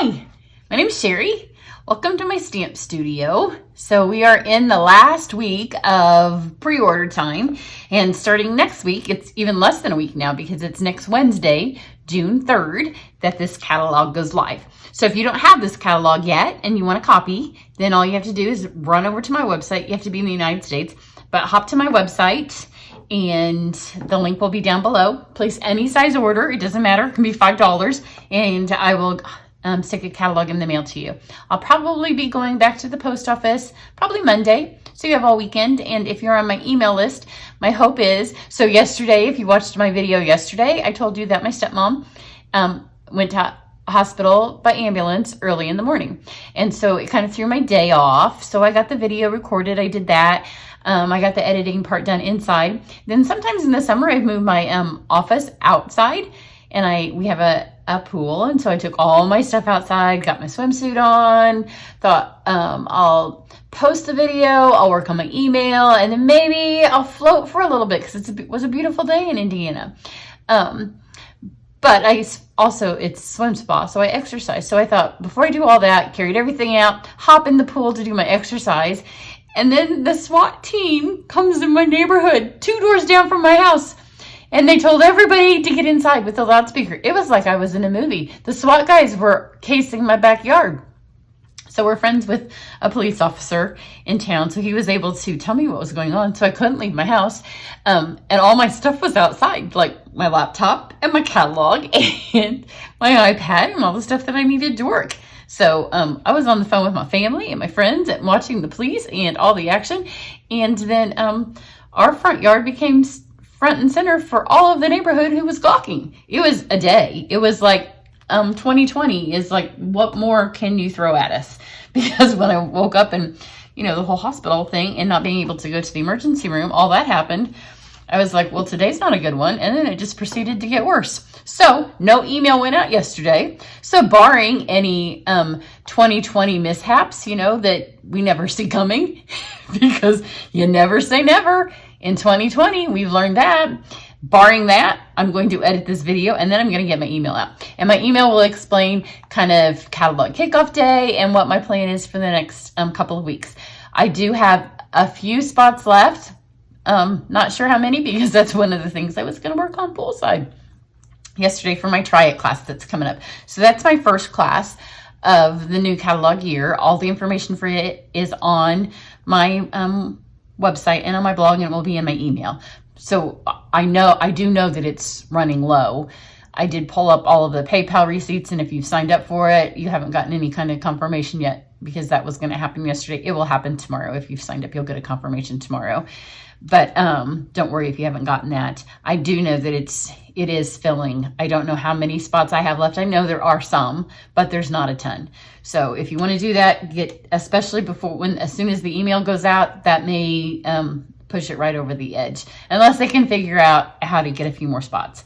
Hi, my name is Cheri. Welcome to my stamp studio. So we are in the last week of pre-order time, and starting next week, it's even less than a week now because it's next Wednesday, June 3rd, that this catalog goes live. So if you don't have this catalog yet and you want a copy, then all you have to do is run over to my website. You have to be in the United States, but hop to my website and the link will be down below. Place any size order. It doesn't matter. It can be $5 and I will stick a catalog in the mail to you. I'll probably be going back to the post office probably Monday, so you have all weekend. And if you're on my email list, my hope is, so yesterday, if you watched my video yesterday, I told you that my stepmom went to hospital by ambulance early in the morning. And so it kind of threw my day off. So I got the video recorded. I did that. I got the editing part done inside. Then sometimes in the summer, I've moved my office outside, and we have a pool. And so I took all my stuff outside, got my swimsuit on, thought I'll post the video, I'll work on my email, and then maybe I'll float for a little bit because it was a beautiful day in Indiana. But it's swim spa, so I exercise. So I thought before I do all that, carried everything out, hop in the pool to do my exercise. And then the SWAT team comes in my neighborhood, 2 doors down from my house. And they told everybody to get inside with a loudspeaker. It was like I was in a movie. The SWAT guys were casing my backyard. So we're friends with a police officer in town. So he was able to tell me what was going on. So I couldn't leave my house. And all my stuff was outside, like my laptop and my catalog and my iPad and all the stuff that I needed to work. So I was on the phone with my family and my friends and watching the police and all the action. And then our front yard became front and center for all of the neighborhood who was gawking. It was a day. It was like 2020 is like, what more can you throw at us? Because when I woke up and, the whole hospital thing and not being able to go to the emergency room, all that happened. I was like, well, today's not a good one. And then it just proceeded to get worse. So no email went out yesterday. So barring any 2020 mishaps, that we never see coming, because you never say never. In 2020, we've learned that. Barring that, I'm going to edit this video and then I'm going to get my email out. And my email will explain kind of catalog kickoff day and what my plan is for the next couple of weeks. I do have a few spots left. Not sure how many, because that's one of the things I was going to work on poolside yesterday for my Try It class that's coming up. So that's my first class of the new catalog year. All the information for it is on my website and on my blog, and it will be in my email. So I do know that it's running low. I did pull up all of the PayPal receipts, and if you've signed up for it, you haven't gotten any kind of confirmation yet, because that was going to happen yesterday. It will happen tomorrow. If you've signed up, you'll get a confirmation tomorrow. But don't worry if you haven't gotten that. I do know that it is filling. I don't know how many spots I have left. I know there are some, but there's not a ton. So if you want to do that, especially as soon as the email goes out, that may push it right over the edge, unless they can figure out how to get a few more spots.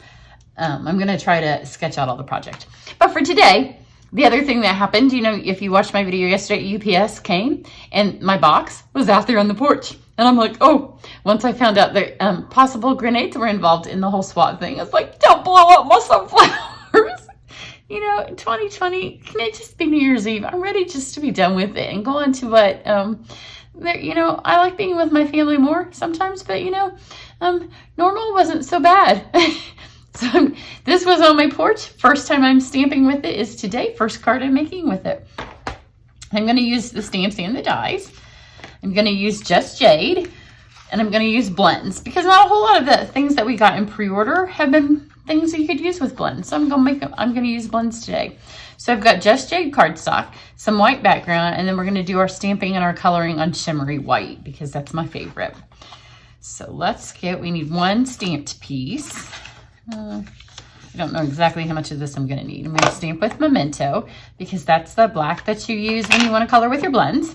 I'm going to try to sketch out all the project. But for today, the other thing that happened, if you watched my video yesterday, UPS came and my box was out there on the porch. And I'm like, oh, once I found out that possible grenades were involved in the whole SWAT thing, I was like, don't blow up my sunflowers. 2020, can it just be New Year's Eve? I'm ready just to be done with it and go on to what, I like being with my family more sometimes, but, normal wasn't so bad. So this was on my porch. First time I'm stamping with it is today. First card I'm making with it. I'm going to use the stamps and the dies. I'm going to use just jade, and I'm going to use blends, because not a whole lot of the things that we got in pre-order have been things that you could use with blends. So I'm going to use blends today. So I've got just jade cardstock, some white background, and then we're going to do our stamping and our coloring on shimmery white, because that's my favorite. So we need one stamped piece. I don't know exactly how much of this I'm going to need. I'm going to stamp with Memento, because that's the black that you use when you want to color with your blends.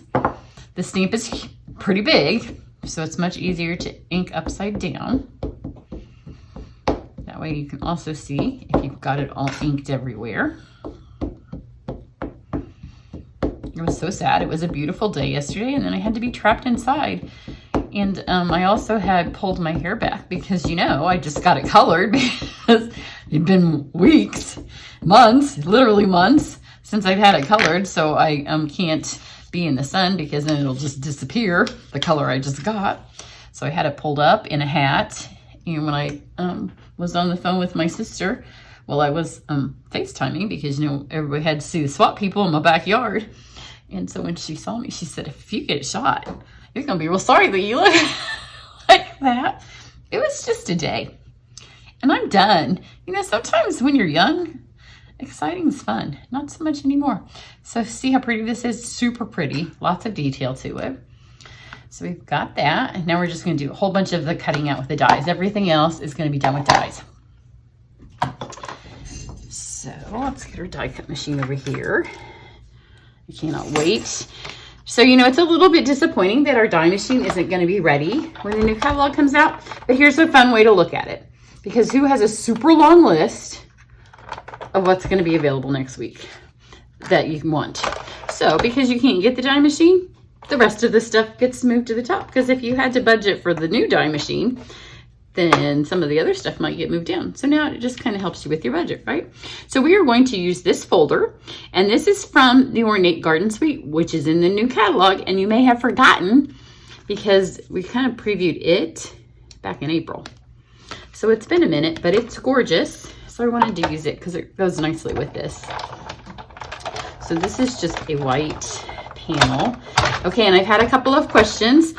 The stamp is pretty big, so it's much easier to ink upside down. That way you can also see if you've got it all inked everywhere. It was so sad. It was a beautiful day yesterday, and then I had to be trapped inside. And I also had pulled my hair back because, I just got it colored because it'd been weeks, months, literally months since I've had it colored, so I can't be in the sun because then it'll just disappear, the color I just got. So I had it pulled up in a hat. And when I was on the phone with my sister, well, I was FaceTiming because, you know, everybody had to see the SWAT people in my backyard. And so when she saw me, she said, if you get shot, you're going to be real sorry that you look like that. It was just a day. And I'm done. You know, sometimes when you're young, exciting is fun. Not so much anymore. So see how pretty this is? Super pretty. Lots of detail to it. So we've got that. And now we're just going to do a whole bunch of the cutting out with the dies. Everything else is going to be done with dies. So let's get our die cut machine over here. I cannot wait. So, you know, it's a little bit disappointing that our die machine isn't going to be ready when the new catalog comes out. But here's a fun way to look at it. Because who has a super long list of what's going to be available next week that you want? So, because you can't get the die machine, the rest of the stuff gets moved to the top. Because if you had to budget for the new die machine, then some of the other stuff might get moved down. So now it just kind of helps you with your budget, right? So we are going to use this folder, and this is from the Ornate Garden Suite, which is in the new catalog, and you may have forgotten because we kind of previewed it back in April. So it's been a minute, but it's gorgeous. So I wanted to use it because it goes nicely with this. So this is just a white panel. Okay, and I've had a couple of questions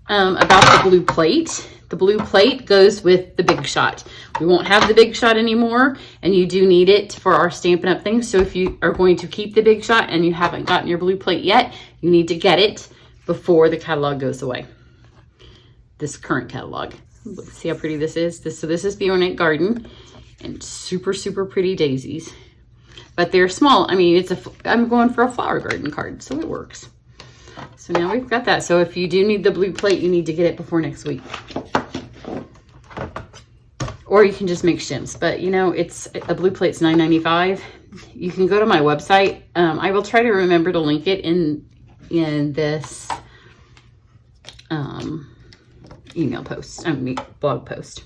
about the blue plate. The blue plate goes with the Big Shot. We won't have the Big Shot anymore, and you do need it for our Stampin' Up! Things. So if you are going to keep the Big Shot and you haven't gotten your blue plate yet, you need to get it before the catalog goes away. This current catalog. See how pretty this is? So this is the Ornate Garden, and super, super pretty daisies. But they're small. I mean, I'm going for a flower garden card, so it works. So now we've got that. So if you do need the blue plate, you need to get it before next week. Or you can just make shims. But, you know, it's a blue plate's $9.95. You can go to my website. I will try to remember to link it in this email post, blog post.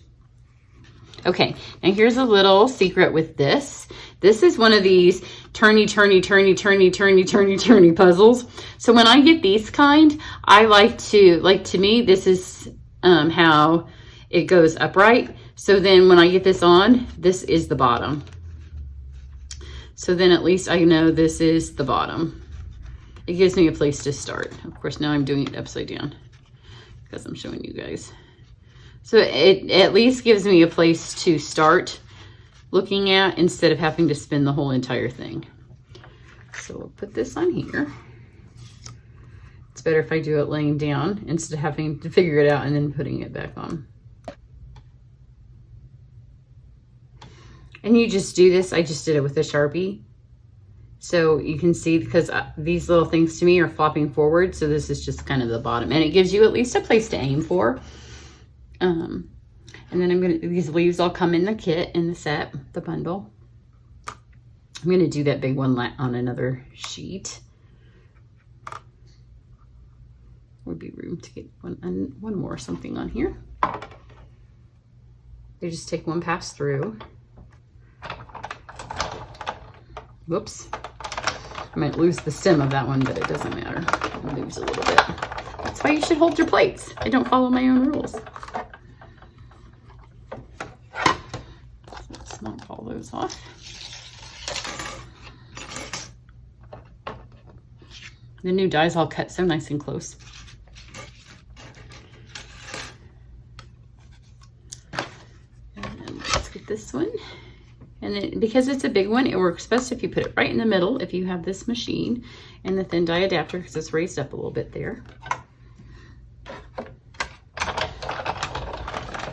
Okay, and here's a little secret with this. This is one of these turny puzzles. So when I get these kind, I like to me, this is how it goes upright. So then when I get this on, this is the bottom. So then at least I know this is the bottom. It gives me a place to start. Of course, now I'm doing it upside down because I'm showing you guys. So it at least gives me a place to start looking at instead of having to spin the whole entire thing. So we'll put this on here. It's better if I do it laying down instead of having to figure it out and then putting it back on. And you just do this. I just did it with a Sharpie. So you can see, because these little things to me are flopping forward. So this is just kind of the bottom. And it gives you at least a place to aim for. And then these leaves all come in the kit, in the set, the bundle. I'm going to do that big one on another sheet. Would be room to get one more something on here. They just take one pass through. Whoops. I might lose the stem of that one, but it doesn't matter. It moves a little bit. That's why you should hold your plates. I don't follow my own rules. Let's knock all those off. The new die's all cut so nice and close. And then let's get this one. And then, because it's a big one, it works best if you put it right in the middle if you have this machine and the thin die adapter, because it's raised up a little bit there.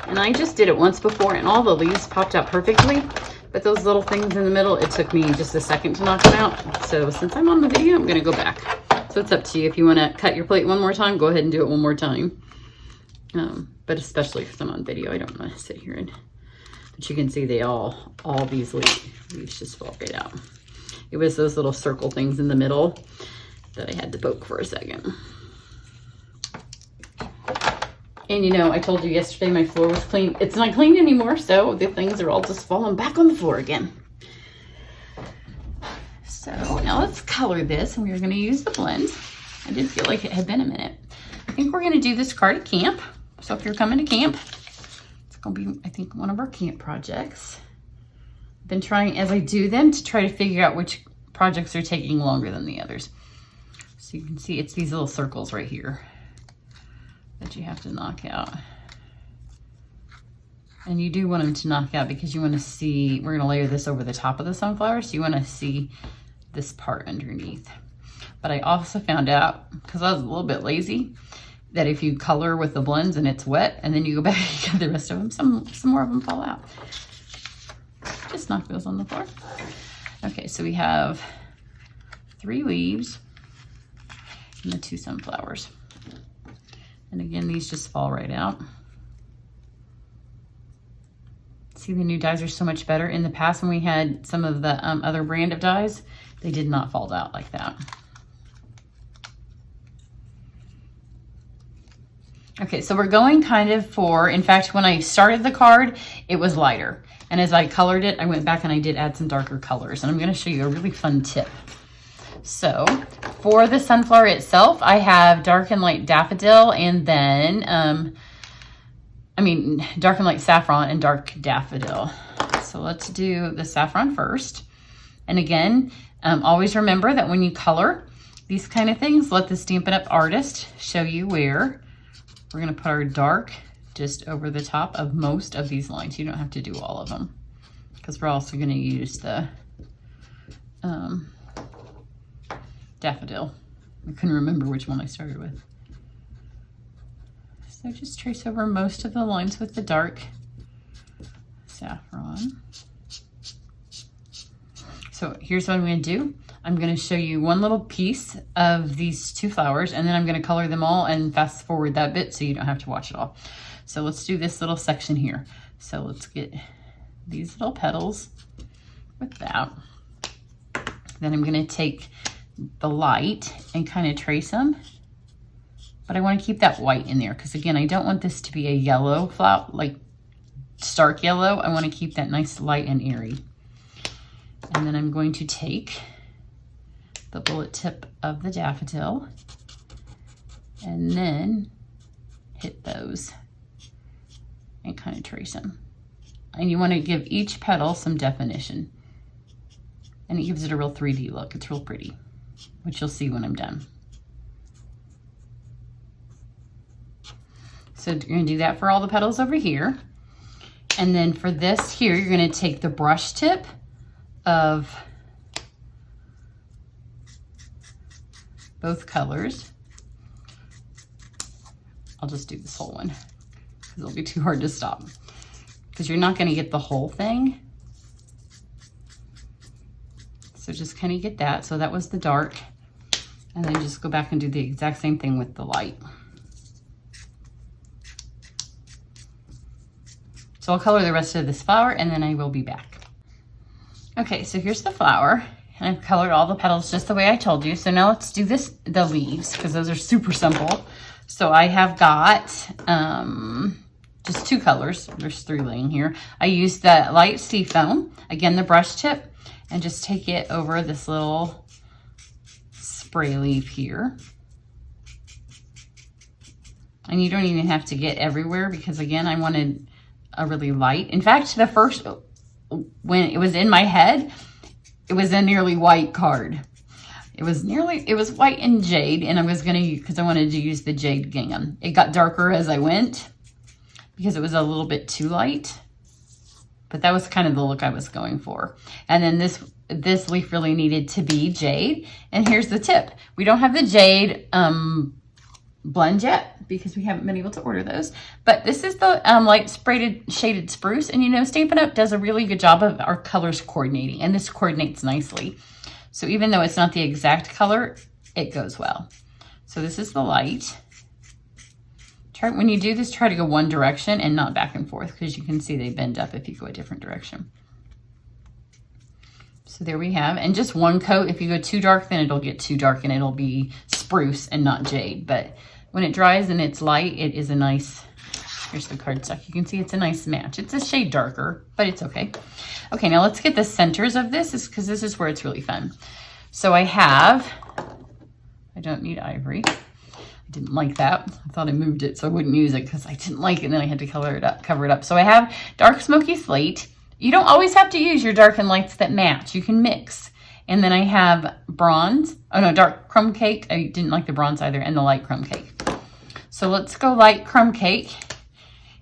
And I just did it once before and all the leaves popped out perfectly, but those little things in the middle, it took me just a second to knock them out. So since I'm on the video, I'm going to go back. So it's up to you. If you want to cut your plate one more time, go ahead and do it one more time. But especially because I'm on video, I don't want to sit here and... But you can see they all these leaves just fall right out. It was those little circle things in the middle that I had to poke for a second. And you know, I told you yesterday my floor was clean. It's not clean anymore, so the things are all just falling back on the floor again. So now let's color this, and we're going to use the blend. I did feel like it had been a minute. I think we're going to do this card at camp. So if you're coming to camp, it's going to be, I think, one of our camp projects. I've been trying, as I do them, to try to figure out which projects are taking longer than the others. So you can see it's these little circles right here that you have to knock out. And you do want them to knock out because you want to see, we're going to layer this over the top of the sunflower, so you want to see this part underneath. But I also found out, because I was a little bit lazy, that if you color with the blends and it's wet, and then you go back and get the rest of them, some more of them fall out. Just knock those on the floor. Okay, so we have 3 leaves and the 2 sunflowers. And again, these just fall right out. See, the new dies are so much better. In the past, when we had some of the other brand of dies, they did not fall out like that. Okay, so we're going kind of for, in fact, when I started the card, it was lighter. And as I colored it, I went back and I did add some darker colors. And I'm going to show you a really fun tip. So for the sunflower itself, I have dark and light daffodil, and then, dark and light saffron and dark daffodil. So let's do the saffron first. And again, always remember that when you color these kind of things, let the Stampin' Up! Artist show you where we're going to put our dark just over the top of most of these lines. You don't have to do all of them, because we're also going to use the daffodil. I couldn't remember which one I started with. So just trace over most of the lines with the dark saffron. So here's what I'm going to do. I'm going to show you one little piece of these 2 flowers, and then I'm going to color them all and fast forward that bit so you don't have to watch it all. So let's do this little section here. So let's get these little petals with that. Then I'm going to take the light and kind of trace them. But I want to keep that white in there because, again, I don't want this to be a yellow flower, like stark yellow. I want to keep that nice light and airy. And then I'm going to take the bullet tip of the daffodil and then hit those and kind of trace them. And you want to give each petal some definition. And it gives it a real 3D look. It's real pretty, which you'll see when I'm done. So you're going to do that for all the petals over here. And then for this here, you're going to take the brush tip of both colors. I'll just do this whole one because it'll be too hard to stop, because you're not going to get the whole thing. So just kind of get that. So that was the dark. And then just go back and do the exact same thing with the light. So I'll color the rest of this flower and then I will be back. Okay, so here's the flower. And I've colored all the petals just the way I told you. So now let's do the leaves, because those are super simple. So I have got just 2 colors. There's 3 laying here. I used the light sea foam, again, the brush tip, and just take it over this little spray leaf here. And you don't even have to get everywhere, because again, I wanted a really light. In fact, the first, when it was in my head, it was a nearly white card. It was white and jade, and I was gonna, because I wanted to use the jade gingham. It got darker as I went because it was a little bit too light, but that was kind of the look I was going for. And then this leaf really needed to be jade. And here's the tip. We don't have the jade blend yet because we haven't been able to order those, but this is the light shaded spruce. And you know, Stampin' Up! Does a really good job of our colors coordinating, and this coordinates nicely. So even though it's not the exact color, it goes well. So this is the light. When you do this, try to go one direction and not back and forth, because you can see they bend up if you go a different direction. So there we have, and just one coat. If you go too dark, then it'll get too dark and it'll be spruce and not jade. But when it dries and it's light, it is a nice, here's the cardstock. You can see it's a nice match. It's a shade darker, but it's okay. Okay, now let's get the centers of this, because this is where it's really fun. So I have, I don't need ivory. I didn't like that. I thought I moved it so I wouldn't use it because I didn't like it, and then I had to cover it up. So I have dark smoky slate. You don't always have to use your dark and lights that match. You can mix. And then I have bronze. Oh no, dark crumb cake. I didn't like the bronze either, and the light crumb cake. So let's go light crumb cake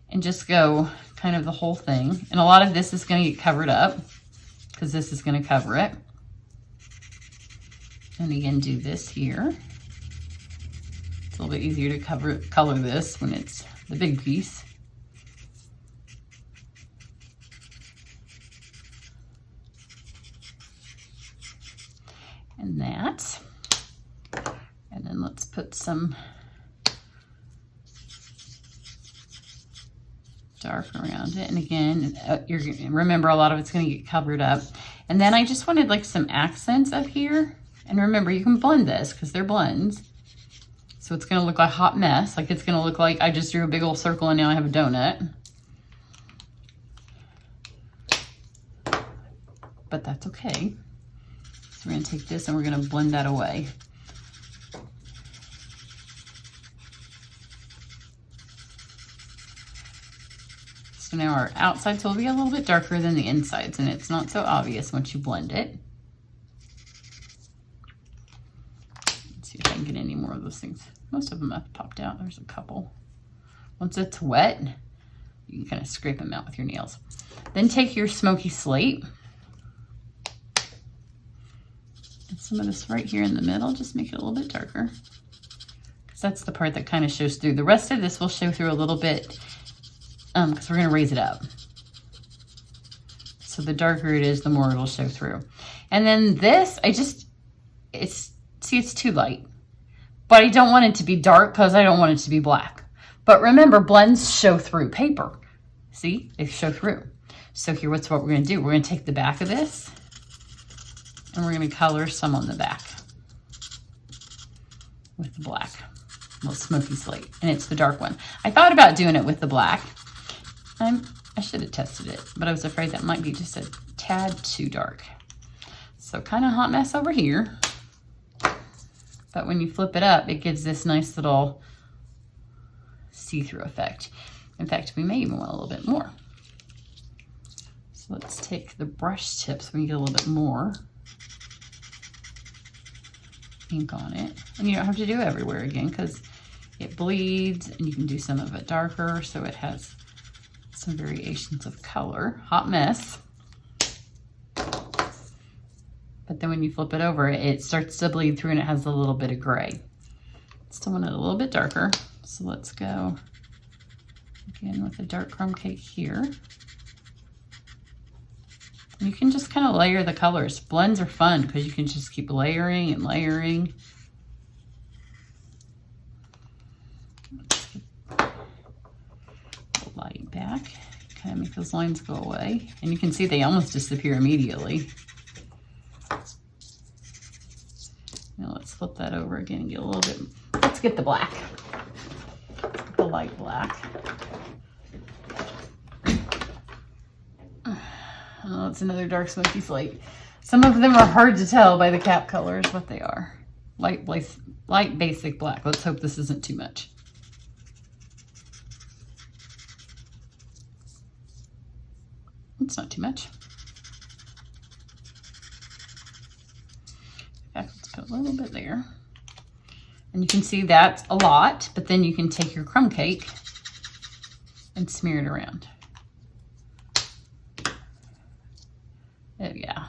and just go kind of the whole thing. And a lot of this is going to get covered up because this is going to cover it. And again, do this here. It's a little bit easier to color this when it's the big piece. And that. And then let's put some dark around it. And again, remember a lot of it's going to get covered up. And then I just wanted like some accents up here. And remember, you can blend this because they're blends. So it's going to look like a hot mess. Like it's going to look like I just drew a big old circle and now I have a donut. But that's okay. So we're going to take this and we're going to blend that away. So now our outsides will be a little bit darker than the insides, and it's not so obvious once you blend it. Let's see if I can get any more of those things. Most of them have popped out. There's a couple. Once it's wet, you can kind of scrape them out with your nails. Then take your smoky slate. And some of this right here in the middle, just make it a little bit darker. Because that's the part that kind of shows through. The rest of this will show through a little bit because we're going to raise it up. So the darker it is, the more it'll show through. And then this, it's too light. But I don't want it to be dark because I don't want it to be black. But remember, blends show through paper. See, they show through. So here, what's what we're going to do? We're going to take the back of this and we're going to color some on the back with the black, little smoky slate. And it's the dark one. I thought about doing it with the black. I should have tested it, but I was afraid that might be just a tad too dark. So kind of hot mess over here. But when you flip it up, it gives this nice little see-through effect. In fact, we may even want a little bit more. So let's take the brush tips so we can get a little bit more ink on it. And you don't have to do it everywhere again because it bleeds, and you can do some of it darker so it has some variations of color. Hot mess. But then when you flip it over, it starts to bleed through and it has a little bit of gray. Still want it a little bit darker. So let's go again with the dark crumb cake here. And you can just kind of layer the colors. Blends are fun because you can just keep layering and layering. Light back, kind of make those lines go away. And you can see they almost disappear immediately. Now let's flip that over again and get a little bit, let's get the black, the light black. Oh, it's another dark smoky slate. Some of them are hard to tell by the cap colors what they are. Light basic black. Let's hope this isn't too much. It's not too much. In fact, let's put a little bit there. And you can see that's a lot, but then you can take your crumb cake and smear it around. Oh yeah.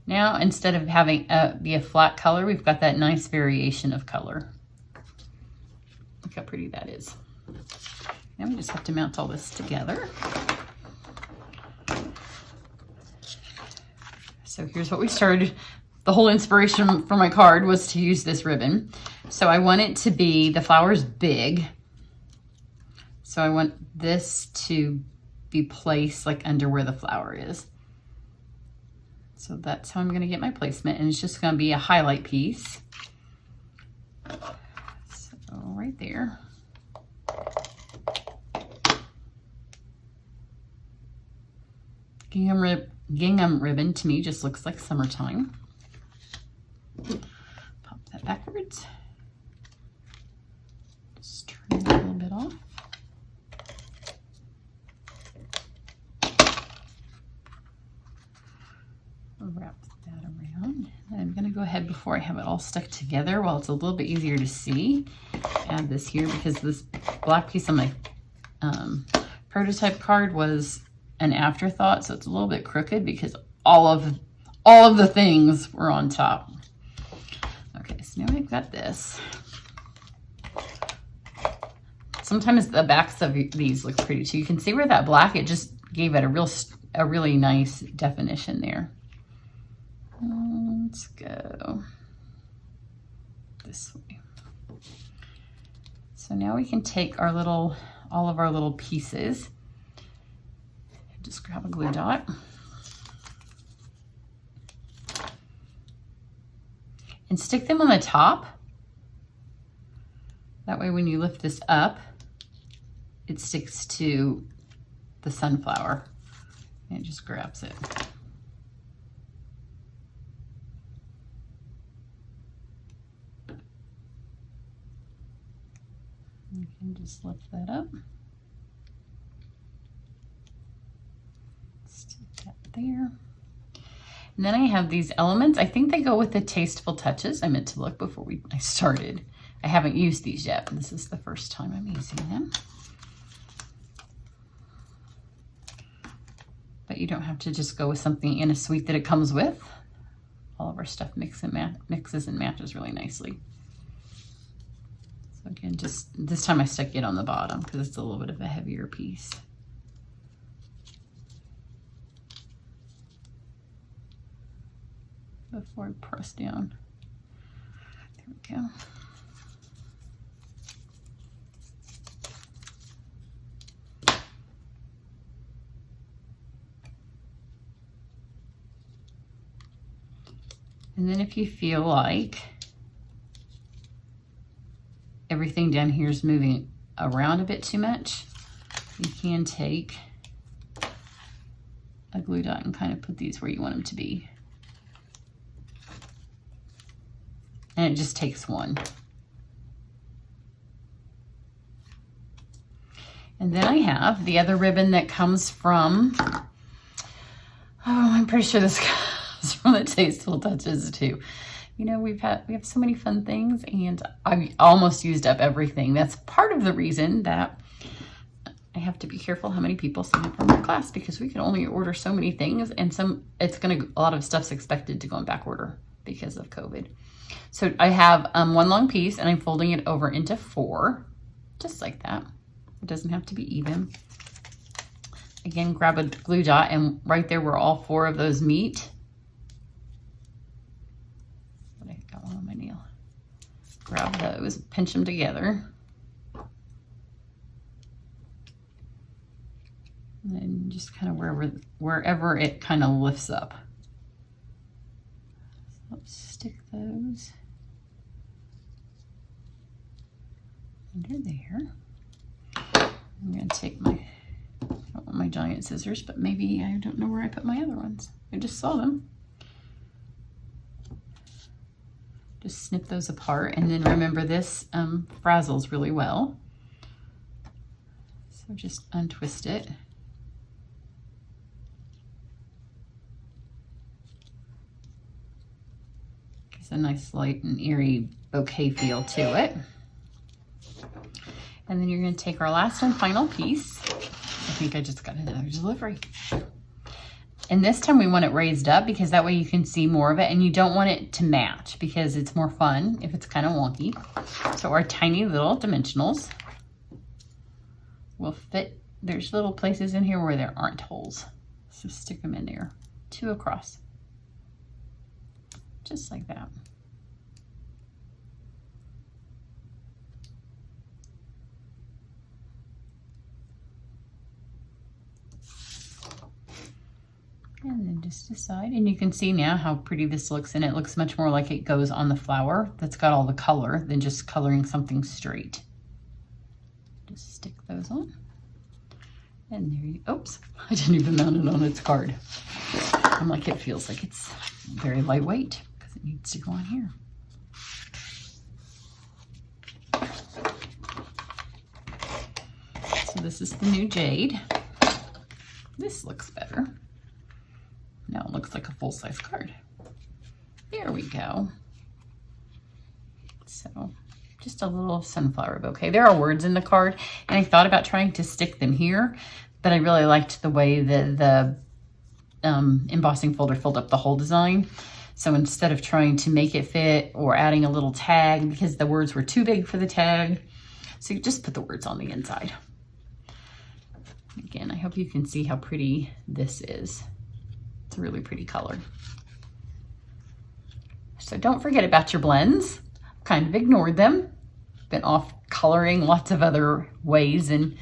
Now, instead of having be a flat color, we've got that nice variation of color. Look how pretty that is. Now we just have to mount all this together. So here's what we started. The whole inspiration for my card was to use this ribbon. So I want it to be, the flower's big. So I want this to be placed like under where the flower is. So that's how I'm going to get my placement. And it's just going to be a highlight piece. So right there. Gingham ribbon to me just looks like summertime. it. Just turn it a little bit off. Wrap that around. And I'm going to go ahead before I have it all stuck together. While it's a little bit easier to see, add this here because this black piece on my prototype card was an afterthought, so it's a little bit crooked because all of the things were on top. Okay, so now I've got this. Sometimes the backs of these look pretty too. You can see where that black, it just gave it a really nice definition there. Let's go this way. So now we can take our all of our little pieces. Just grab a glue dot. And stick them on the top. That way when you lift this up, it sticks to the sunflower and it just grabs it. You can just lift that up. Stick that there. And then I have these elements. I think they go with the Tasteful Touches. I meant to look before I started. I haven't used these yet. This is the first time I'm using them. But you don't have to just go with something in a suite that it comes with. All of our stuff mixes and matches really nicely. So again, just this time I stuck it on the bottom because it's a little bit of a heavier piece. Before I press down. There we go. And then if you feel like everything down here is moving around a bit too much, you can take a glue dot and kind of put these where you want them to be. And it just takes one. And then I have the other ribbon that comes from, I'm pretty sure this comes from the Tasteful Touches too. You know, we have so many fun things and I almost used up everything. That's part of the reason that I have to be careful how many people sign up for my class because we can only order so many things and a lot of stuff's expected to go in back order because of COVID. So I have one long piece and I'm folding it over into 4, just like that. It doesn't have to be even. Again, grab a glue dot and right there where all 4 of those meet. But I got one on my nail. Grab those, pinch them together. And then just kind of wherever it kind of lifts up. So let's stick those under there. I'm going to take I don't want my giant scissors, but maybe I don't know where I put my other ones. I just saw them. Just snip those apart. And then remember this frazzles really well. So just untwist it. Gives a nice light and eerie bouquet feel to it. And then you're going to take our last and final piece. I think I just got another delivery. And this time we want it raised up because that way you can see more of it and you don't want it to match because it's more fun if it's kind of wonky. So our tiny little dimensionals will fit. There's little places in here where there aren't holes. So stick them in there, 2 across. Just like that. And then just decide, and you can see now how pretty this looks, and it looks much more like it goes on the flower that's got all the color than just coloring something straight. Just stick those on. And there you, oops, I didn't even mount it on its card. I'm like, it feels like it's very lightweight because it needs to go on here. this is the new jade. This looks better. Now it looks like a full-size card. There we go. So just a little sunflower bouquet. There are words in the card, and I thought about trying to stick them here, but I really liked the way that the embossing folder filled up the whole design. So instead of trying to make it fit or adding a little tag because the words were too big for the tag, so you just put the words on the inside. Again, I hope you can see how pretty this is. It's a really pretty color. So don't forget about your blends. Kind of ignored them. Been off coloring lots of other ways and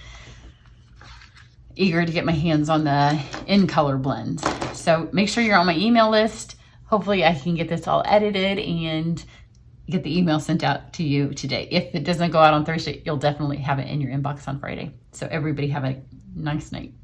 eager to get my hands on the in color blends. So make sure you're on my email list. Hopefully I can get this all edited and get the email sent out to you today. If it doesn't go out on Thursday, you'll definitely have it in your inbox on Friday. So everybody have a nice night.